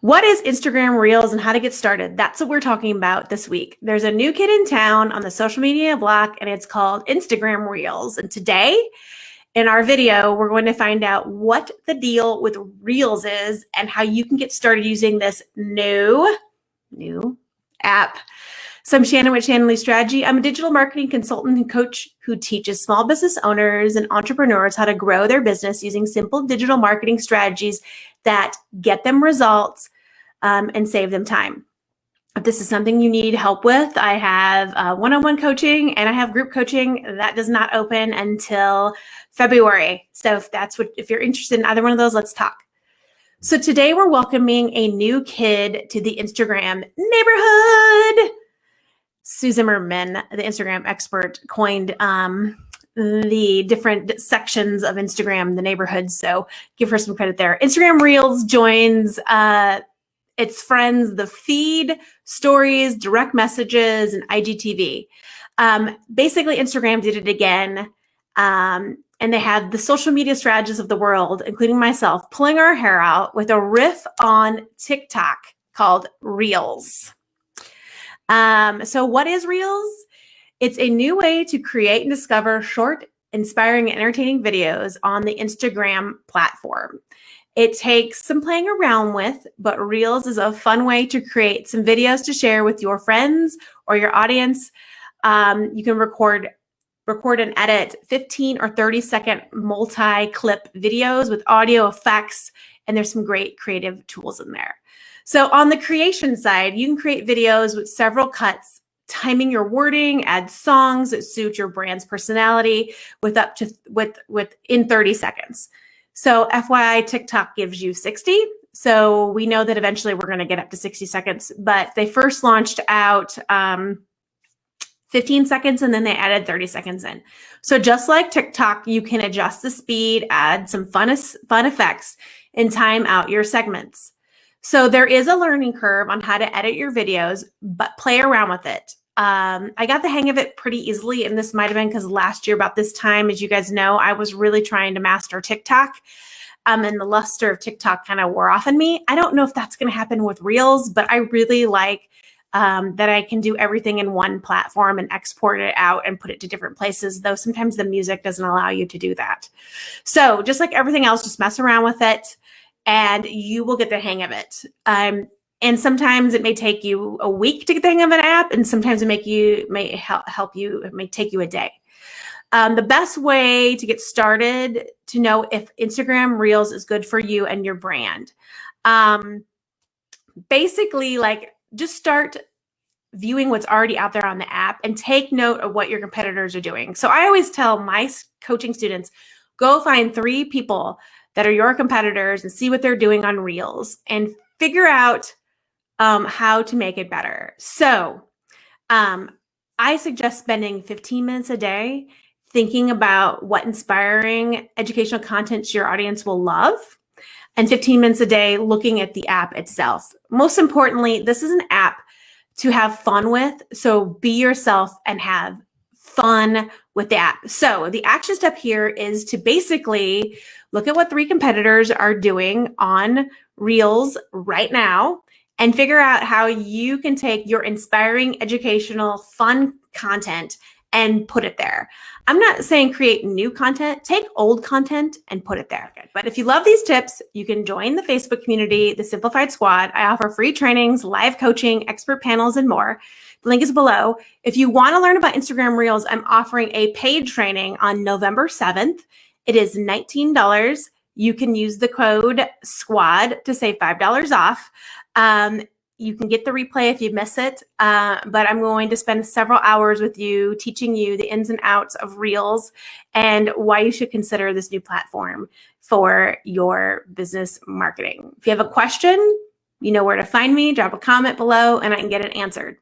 What is Instagram Reels and how to get started? That's what we're talking about this week. There's a new kid in town on the social media block, and it's called Instagram Reels. And today in our video, we're going to find out what the deal with Reels is and how you can get started using this new app. So I'm Shannon with Shannon Lee Strategy. I'm a digital marketing consultant and coach who teaches small business owners and entrepreneurs how to grow their business using simple digital marketing strategies that get them results and save them time. If this is something you need help with, I have one-on-one coaching and I have group coaching that does not open until February. So if you're interested in either one of those, let's talk. So today we're welcoming a new kid to the Instagram neighborhood. Sue Zimmerman, the Instagram expert, coined the different sections of Instagram, the neighborhood. So give her some credit there. Instagram Reels joins its friends, the feed, stories, direct messages, and IGTV. Basically, Instagram did it again. And they had the social media strategists of the world, including myself, pulling our hair out with a riff on TikTok called Reels. So what is Reels? It's a new way to create and discover short, inspiring, and entertaining videos on the Instagram platform. It takes some playing around with, but Reels is a fun way to create some videos to share with your friends or your audience. You can record and edit 15 or 30-second multi-clip videos with audio effects, and there's some great creative tools in there. So on the creation side, you can create videos with several cuts, timing your wording, add songs that suit your brand's personality in 30 seconds. So FYI, TikTok gives you 60. So we know that eventually we're going to get up to 60 seconds, but they first launched out 15 seconds and then they added 30 seconds in. So just like TikTok, you can adjust the speed, add some fun effects, and time out your segments. So there is a learning curve on how to edit your videos, but play around with it. I got the hang of it pretty easily, and this might have been because last year about this time, as you guys know, I was really trying to master TikTok, and the luster of TikTok kind of wore off on me. I don't know if that's going to happen with Reels, but I really like that I can do everything in one platform and export it out and put it to different places, though sometimes the music doesn't allow you to do that. So just like everything else, just mess around with it and you will get the hang of it. And sometimes it may take you a week to get the hang of an app, and sometimes it may take you a day. The best way to get started to know if Instagram Reels is good for you and your brand. Basically, just start viewing what's already out there on the app and take note of what your competitors are doing. So I always tell my coaching students, go find 3 people that are your competitors and see what they're doing on Reels and figure out how to make it better. So I suggest spending 15 minutes a day thinking about what inspiring educational content your audience will love, and 15 minutes a day looking at the app itself. Most importantly, this is an app to have fun with, so be yourself and have fun with the app. So the action step here is to basically look at what 3 competitors are doing on Reels right now and figure out how you can take your inspiring, educational, fun content and put it there. I'm not saying create new content, take old content and put it there. But if you love these tips, you can join the Facebook community, the Simplified Squad. I offer free trainings, live coaching, expert panels, and more. The link is below. If you want to learn about Instagram Reels, I'm offering a paid training on November 7th. It is $19. You can use the code SQUAD to save $5 off. You can get the replay if you miss it, but I'm going to spend several hours with you teaching you the ins and outs of Reels and why you should consider this new platform for your business marketing. If you have a question, you know where to find me. Drop a comment below and I can get it answered.